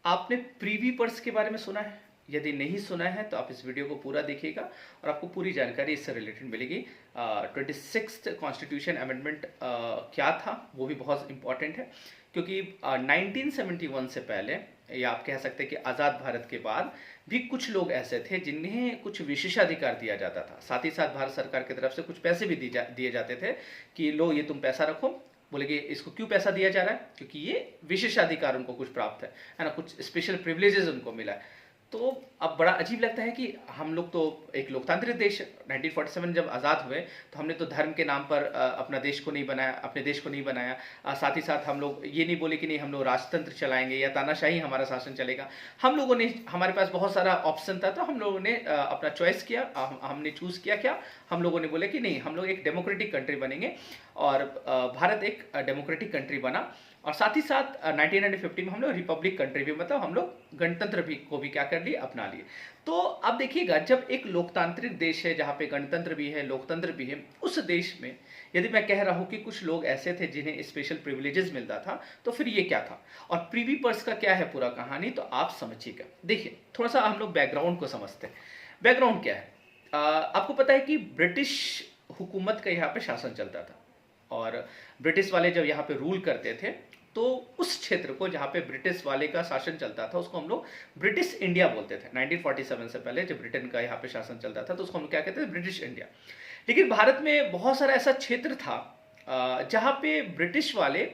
आपने प्रीवी पर्स के बारे में सुना है? यदि नहीं सुना है तो आप इस वीडियो को पूरा देखिएगा और आपको पूरी जानकारी इससे रिलेटेड मिलेगी। 26th कॉन्स्टिट्यूशन अमेंडमेंट क्या था वो भी बहुत इंपॉर्टेंट है, क्योंकि 1971 से पहले, या आप कह सकते हैं कि आज़ाद भारत के बाद भी कुछ लोग ऐसे थे जिन्हें कुछ विशेषाधिकार दिया जाता था। साथ ही साथ भारत सरकार की तरफ से कुछ पैसे भी दिए जाते थे कि लो ये तुम पैसा रखो। बोले कि इसको क्यों पैसा दिया जा रहा है? क्योंकि ये विशेषाधिकार उनको कुछ प्राप्त है ना, कुछ स्पेशल प्रिविलेजेस उनको मिला है। तो अब बड़ा अजीब लगता है कि हम लोग तो एक लोकतांत्रिक देश है। 1947 जब आज़ाद हुए तो हमने तो धर्म के नाम पर अपना देश को नहीं बनाया, अपने देश को नहीं बनाया। साथ ही साथ हम लोग ये नहीं बोले कि नहीं हम लोग राजतंत्र चलाएंगे या तानाशाही हमारा शासन चलेगा। हम लोगों ने, हमारे पास बहुत सारा ऑप्शन था, तो हम लोगों ने अपना चॉइस किया। हमने चूज़ किया क्या? हम लोगों ने बोले कि नहीं, हम लोग एक डेमोक्रेटिक कंट्री बनेंगे, और भारत एक डेमोक्रेटिक कंट्री बना। और साथ ही साथ 1950 में हम लोग रिपब्लिक कंट्री भी, मतलब हम लोग गणतंत्र भी को भी क्या कर लिए, अपना लिए। तो अब देखिएगा, जब एक लोकतांत्रिक देश है जहाँ पे गणतंत्र भी है, लोकतंत्र भी है, उस देश में यदि मैं कह रहा हूँ कि कुछ लोग ऐसे थे जिन्हें स्पेशल प्रिविलेजेस मिलता था, तो फिर ये क्या था और प्रीवी पर्स का क्या है पूरा कहानी, तो आप समझिएगा। देखिए, थोड़ा सा हम लोग बैकग्राउंड को समझते हैं। बैकग्राउंड क्या है? आपको पता है कि ब्रिटिश हुकूमत का यहाँ पे शासन चलता था, और ब्रिटिश वाले जब यहाँ पे रूल करते थे तो उस क्षेत्र को जहाँ पे ब्रिटिश वाले का शासन चलता था उसको हम लोग ब्रिटिश इंडिया बोलते थे। 1947 से पहले जब ब्रिटेन का यहाँ पे शासन चलता था तो उसको हम लोग क्या कहते थे, ब्रिटिश इंडिया। लेकिन भारत में बहुत सारा ऐसा क्षेत्र था जहाँ पे ब्रिटिश वाले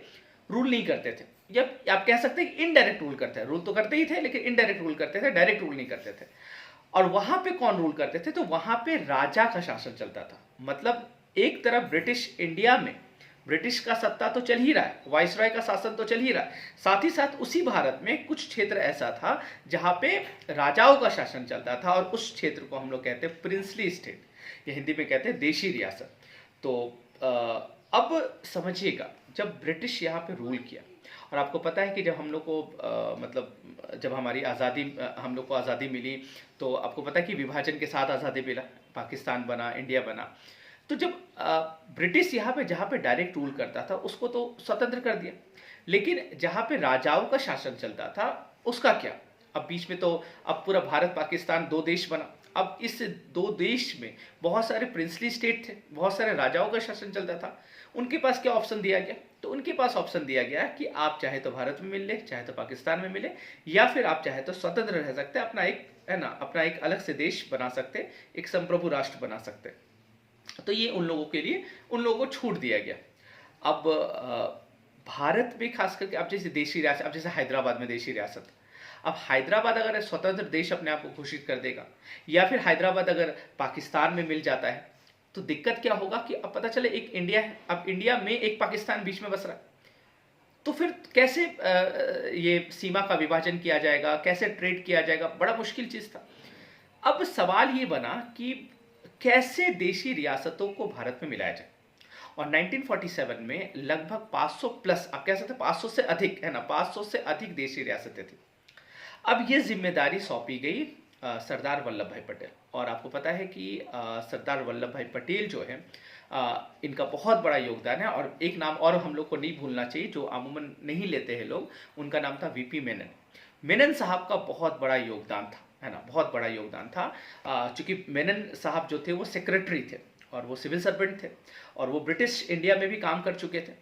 रूल नहीं करते थे, या आप कह सकते हैं इनडायरेक्ट रूल करते हैं। रूल तो करते ही थे लेकिन इनडायरेक्ट रूल करते थे, डायरेक्ट रूल नहीं करते थे। और वहां पे कौन रूल करते थे? तो वहां पे राजा का शासन चलता था। मतलब एक तरफ ब्रिटिश इंडिया में ब्रिटिश का सत्ता तो चल ही रहा है, वाइसरॉय का शासन तो चल ही रहा है, साथ ही साथ उसी भारत में कुछ क्षेत्र ऐसा था जहां पे राजाओं का शासन चलता था, और उस क्षेत्र को हम लोग कहते हैं प्रिंसली स्टेट, या हिंदी में कहते हैं देशी रियासत। तो अब समझिएगा, जब ब्रिटिश यहाँ पे रूल किया, और आपको पता है कि जब हम लोग को मतलब जब हमारी आज़ादी, हम लोग को आज़ादी मिली, तो आपको पता है कि विभाजन के साथ आज़ादी मिला, पाकिस्तान बना, इंडिया बना। तो जब ब्रिटिश यहाँ पे जहाँ पे डायरेक्ट रूल करता था उसको तो स्वतंत्र कर दिया, लेकिन जहाँ पे राजाओं का शासन चलता था उसका क्या? अब बीच में तो अब पूरा भारत पाकिस्तान दो देश बना। अब इस दो देश में बहुत सारे प्रिंसली स्टेट थे, बहुत सारे राजाओं का शासन चलता था। उनके पास क्या ऑप्शन दिया गया? तो उनके पास ऑप्शन दिया गया कि आप चाहे तो भारत में मिल ले, चाहे तो पाकिस्तान में मिले, या फिर आप चाहे तो स्वतंत्र रह सकते, अपना एक, है ना, अपना एक अलग से देश बना सकते, एक संप्रभु राष्ट्र बना सकते। तो ये उन लोगों के लिए, उन लोगों को छूट दिया गया। अब भारत में खास करके, अब जैसे देशी रियासत, अब जैसे हैदराबाद में देशी रियासत, अब हैदराबाद अगर स्वतंत्र देश अपने आप को घोषित कर देगा, या फिर हैदराबाद अगर पाकिस्तान में मिल जाता है, तो दिक्कत क्या होगा कि अब पता चले एक इंडिया है, अब इंडिया में एक पाकिस्तान बीच में बस रहा है, तो फिर कैसे ये सीमा का विभाजन किया जाएगा, कैसे ट्रेड किया जाएगा? बड़ा मुश्किल चीज था। अब सवाल ये बना कि कैसे देशी रियासतों को भारत में मिलाया जाए, और 1947 में लगभग 500 प्लस, आप कह सकते हैं 500 से अधिक, है ना, 500 से अधिक देशी रियासतें थी। अब ये जिम्मेदारी सौंपी गई सरदार वल्लभ भाई पटेल। और आपको पता है कि सरदार वल्लभ भाई पटेल जो है, इनका बहुत बड़ा योगदान है। और एक नाम और हम लोग को नहीं भूलना चाहिए जो अमूमन नहीं लेते हैं लोग, उनका नाम था वीपी मेनन। मेनन साहब का बहुत बड़ा योगदान था, है ना, बहुत बड़ा योगदान था। चूंकि मेनन साहब जो थे वो सेक्रेटरी थे, और वो सिविल सर्वेंट थे, और वो ब्रिटिश इंडिया में भी काम कर चुके थे।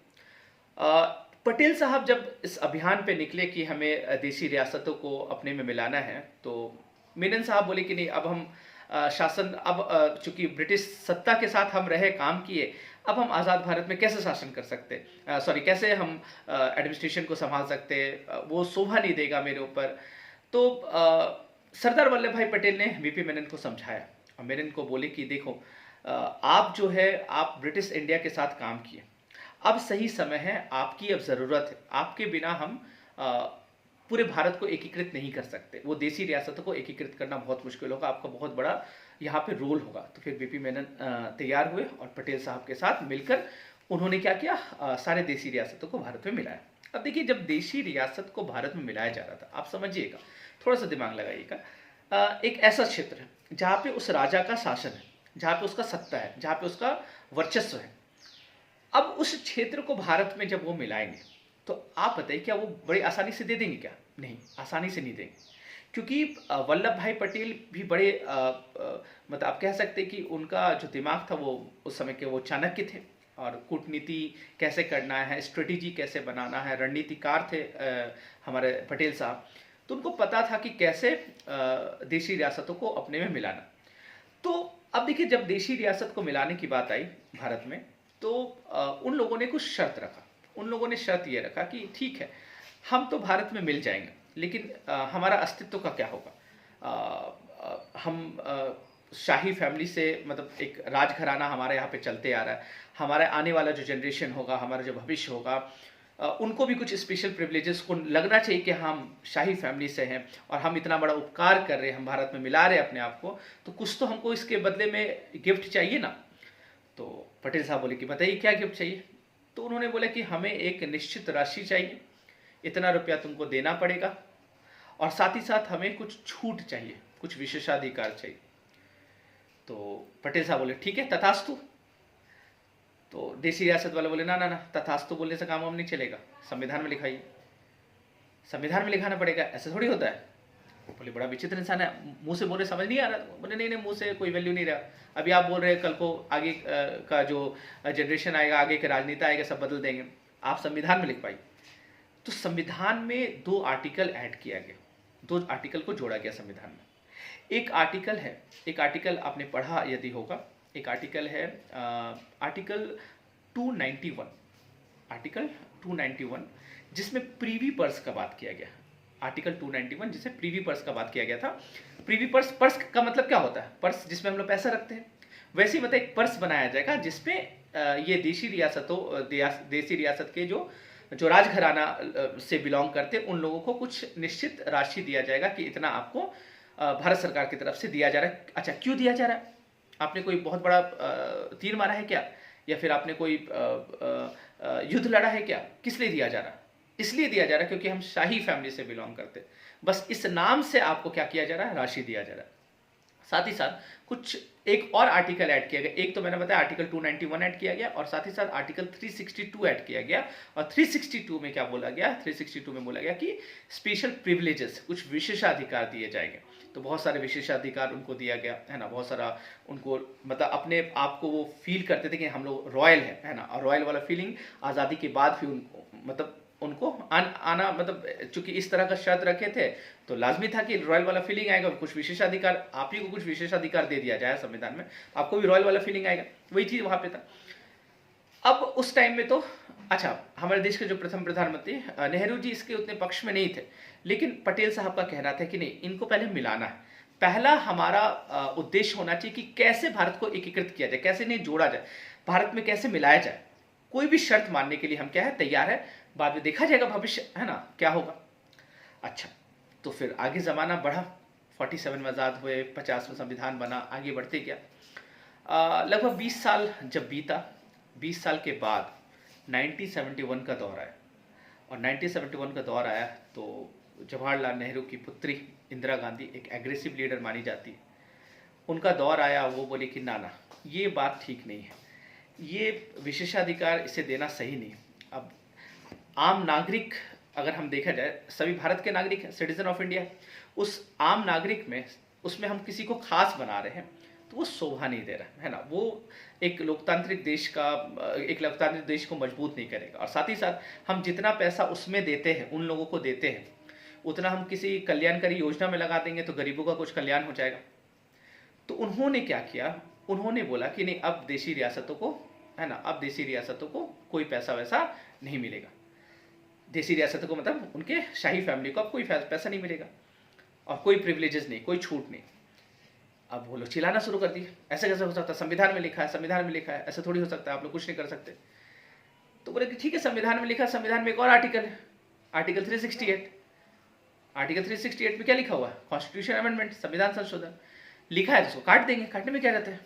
पटेल साहब जब इस अभियान पे निकले कि हमें देशी रियासतों को अपने में मिलाना है, तो मेनन साहब बोले कि नहीं, अब हम शासन, अब चूंकि ब्रिटिश सत्ता के साथ हम रहे, काम किए, अब हम आज़ाद भारत में कैसे शासन कर सकते, कैसे हम एडमिनिस्ट्रेशन को संभाल सकते, वो शोभा नहीं देगा मेरे ऊपर। तो सरदार वल्लभ भाई पटेल ने वीपी मेनन को समझाया, और मेनन को बोले कि देखो, आप जो है, आप ब्रिटिश इंडिया के साथ काम किए, अब सही समय है, आपकी अब ज़रूरत है, आपके बिना हम पूरे भारत को एकीकृत नहीं कर सकते, वो देशी रियासतों को एकीकृत करना बहुत मुश्किल होगा, आपका बहुत बड़ा यहाँ पे रोल होगा। तो फिर वीपी मेनन तैयार हुए, और पटेल साहब के साथ मिलकर उन्होंने क्या किया, सारे देशी रियासतों को भारत में मिलाया। अब देखिए, जब देशी रियासत को भारत में मिलाया जा रहा था, आप समझिएगा, थोड़ा सा दिमाग लगाइएगा, एक ऐसा क्षेत्र है जहाँ पे उस राजा का शासन है, जहाँ पे उसका सत्ता है, जहाँ पे उसका वर्चस्व है। अब उस क्षेत्र को भारत में जब वो मिलाएंगे, तो आप बताइए क्या वो बड़ी आसानी से दे देंगे क्या? नहीं, आसानी से नहीं देंगे। क्योंकि वल्लभ भाई पटेल भी बड़े मतलब आप कह सकते हैं कि उनका जो दिमाग था वो उस समय के वो चाणक्य थे, और कूटनीति कैसे करना है, स्ट्रेटेजी कैसे बनाना है, रणनीतिकार थे हमारे पटेल साहब। तो उनको पता था कि कैसे देशी रियासतों को अपने में मिलाना। तो अब देखिए, जब देशी रियासत को मिलाने की बात आई भारत में, तो उन लोगों ने कुछ शर्त रखा। उन लोगों ने शर्त ये रखा कि ठीक है, हम तो भारत में मिल जाएंगे, लेकिन हमारा अस्तित्व का क्या होगा। हम शाही फैमिली से, मतलब एक राजघराना हमारे यहाँ पे चलते आ रहा है, हमारे आने वाला जो जनरेशन होगा, हमारा जो भविष्य होगा, उनको भी कुछ स्पेशल प्रिविलेजेस को लगना चाहिए कि हम शाही फैमिली से हैं और हम इतना बड़ा उपकार कर रहे हैं, हम भारत में मिला रहे हैं अपने आप को, तो कुछ तो हमको इसके बदले में गिफ्ट चाहिए ना। तो पटेल साहब बोले कि बताइए क्या गिफ्ट चाहिए। तो उन्होंने बोला कि हमें एक निश्चित राशि चाहिए, इतना रुपया तुमको देना पड़ेगा, और साथ ही साथ हमें कुछ छूट चाहिए, कुछ विशेषाधिकार चाहिए। तो पटेल साहब बोले ठीक है, तथास्तु। तो देशी रियासत वाले बोले ना ना ना, तथास्तु बोलने से काम हम नहीं चलेगा, संविधान में लिखाइए। संविधान में लिखाना पड़ेगा, ऐसे थोड़ी होता है। बोले बड़ा विचित्र इंसान है, मुंह से बोले समझ नहीं आ रहा। बोले नहीं नहीं, मुंह से कोई वैल्यू नहीं रहा। अभी आप बोल रहे हैं, कल को आगे का जो जनरेशन आएगा, आगे के राजनेता आएगा, सब बदल देंगे, आप संविधान में लिख पाइए। तो संविधान में 2 आर्टिकल ऐड किया गया, 2 आर्टिकल को जोड़ा गया संविधान में। एक आर्टिकल है, एक आर्टिकल आपने पढ़ा यदि होगा, एक आर्टिकल है आर्टिकल 291, आर्टिकल 291, जिसमें प्रीवी पर्स का बात किया गया। आर्टिकल 291 जिसे प्रीवी पर्स का बात किया गया था। प्रीवी पर्स, पर्स का मतलब क्या होता है, पर्स जिसमें हम लोग पैसा रखते हैं, वैसे ही मतलब एक पर्स बनाया जाएगा जिसमें ये देशी रियासत के जो राजघराना से बिलोंग करते उन लोगों को कुछ निश्चित राशि दिया जाएगा कि इतना आपको भारत सरकार की तरफ से दिया जा रहा है। अच्छा, क्यों दिया जा रहा है? आपने कोई बहुत बड़ा तीर मारा है क्या, या फिर आपने कोई युद्ध लड़ा है क्या? किस लिए दिया जा रहा है? इसलिए दिया जा रहा है क्योंकि हम शाही फैमिली से बिलोंग करते, बस इस नाम से आपको क्या किया जा रहा है, राशि दिया जा रहा है। साथ ही साथ कुछ एक और आर्टिकल ऐड किया गया। एक तो मैंने बताया आर्टिकल 291 ऐड किया गया, और साथ ही साथ आर्टिकल 362 ऐड किया गया। और 362 में क्या बोला गया, 362 में बोला गया कि स्पेशल प्रिविलेजेस, कुछ विशेषाधिकार दिए जाएंगे। तो बहुत सारे विशेषाधिकार उनको दिया गया है ना, बहुत सारा उनको मतलब अपने आप को वो फील करते थे कि हम लोग रॉयल है ना, और रॉयल वाला फीलिंग आज़ादी के बाद भी उनको मतलब उनको आना मतलब चूंकि इस तरह का शर्त रखे थे तो लाजमी था कि रॉयल वाला फीलिंग आएगा। कुछ विशेषाधिकार, आप ही को कुछ विशेषाधिकार दे दिया जाए संविधान में, आपको भी रॉयल वाला फीलिंग आएगा। वही चीज वहां पे था। अब उस टाइम में तो अच्छा, हमारे देश के जो प्रथम प्रधानमंत्री नेहरू जी इसके उतने पक्ष में नहीं थे, लेकिन पटेल साहब का कहना था कि नहीं, इनको पहले मिलाना है। पहला हमारा उद्देश्य होना चाहिए कि कैसे भारत को एकीकृत किया जाए, कैसे इन्हें जोड़ा जाए, भारत में कैसे मिलाया जाए। कोई भी शर्त मानने के लिए हम क्या है, तैयार है, बाद में देखा जाएगा भविष्य है ना क्या होगा। अच्छा, तो फिर आगे जमाना बढ़ा, 47 में आजाद हुए, 50 में संविधान बना, आगे बढ़ते गया। लगभग 20 साल जब बीता, 20 साल के बाद 1971 का दौर आया। और 1971 का दौर आया तो जवाहरलाल नेहरू की पुत्री इंदिरा गांधी एक एग्रेसिव लीडर मानी जाती है, उनका दौर आया। वो बोले कि ना ना, ये बात ठीक नहीं है, ये विशेषाधिकार इसे देना सही नहीं। अब आम नागरिक, अगर हम देखा जाए, सभी भारत के नागरिक हैं, सिटीजन ऑफ इंडिया, उस आम नागरिक में उसमें हम किसी को खास बना रहे हैं तो वो शोभा नहीं दे रहा है ना, वो एक लोकतांत्रिक देश को मजबूत नहीं करेगा। और साथ ही साथ हम जितना पैसा उसमें देते हैं, उन लोगों को देते हैं, उतना हम किसी कल्याणकारी योजना में लगा देंगे तो गरीबों का कुछ कल्याण हो जाएगा। तो उन्होंने क्या किया, उन्होंने बोला कि नहीं, अब देशी रियासतों को है ना, अब देशी रियासतों को कोई पैसा वैसा नहीं मिलेगा। देशी रियासतों को मतलब उनके शाही फैमिली को अब कोई पैसा नहीं मिलेगा, और कोई प्रिविलेजेस नहीं, कोई छूट नहीं। अब वो लोग चिल्लाना शुरू कर दिए, ऐसे कैसे हो सकता है, संविधान में लिखा है, संविधान में लिखा है, ऐसा थोड़ी हो सकता है, आप लोग कुछ नहीं कर सकते। तो बोले कि ठीक है, संविधान में लिखा है, संविधान में एक और आर्टिकल है, आर्टिकल 368। आर्टिकल 368 में क्या लिखा हुआ है, कॉन्स्टिट्यूशन अमेंडमेंट, संविधान संशोधन लिखा है, तो उसको काट देंगे, काटने में क्या रहता है,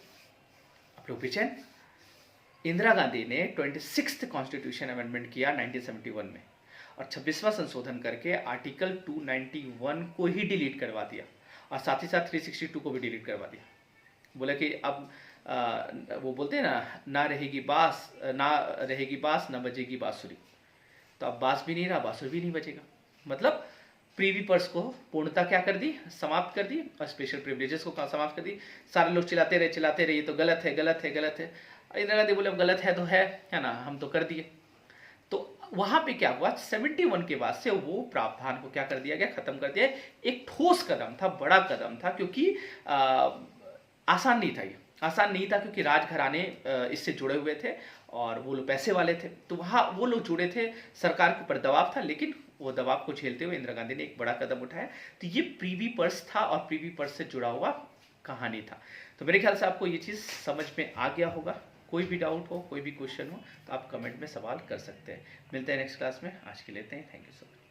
आप लोग बेचैन। इंदिरा गांधी ने 26th कॉन्स्टिट्यूशन अमेंडमेंट किया 1971 में, और 26वां संशोधन करके आर्टिकल 291 को ही डिलीट करवा दिया, और साथ ही साथ 362 को भी डिलीट करवा दिया। बोला कि अब वो बोलते हैं ना रहेगी बास, ना बजेगी बांसुरी। तो अब बांस भी नहीं रहा, बांसुरी भी नहीं बजेगा। मतलब प्रीवी पर्स को पूर्णता क्या कर दी, समाप्त कर दी, और स्पेशल प्रिविलेजेस को समाप्त कर दी। सारे लोग चिल्लाते रहे ये तो गलत है, गलत है, गलत है। इंदिरा गांधी बोले अब गलत है तो है ना, हम तो कर दिए। तो वहां पे क्या हुआ, 71 के बाद से वो प्रावधान को क्या कर दिया गया, खत्म कर दिया। एक ठोस कदम था, बड़ा कदम था, क्योंकि आसान नहीं था ये, आसान नहीं था, क्योंकि राजघराने इससे जुड़े हुए थे और वो लोग पैसे वाले थे, तो वहाँ वो लोग जुड़े थे, सरकार के ऊपर दबाव था, लेकिन वो दबाव को झेलते हुए इंदिरा गांधी ने एक बड़ा कदम उठाया। तो ये प्रीवी पर्स था और प्रीवी पर्स से जुड़ा हुआ कहानी था। तो मेरे ख्याल से आपको ये चीज़ समझ में आ गया होगा। कोई भी डाउट हो, कोई भी क्वेश्चन हो, तो आप कमेंट में सवाल कर सकते हैं। मिलते हैं नेक्स्ट क्लास में, आज के लिए थैंक यू सो मच।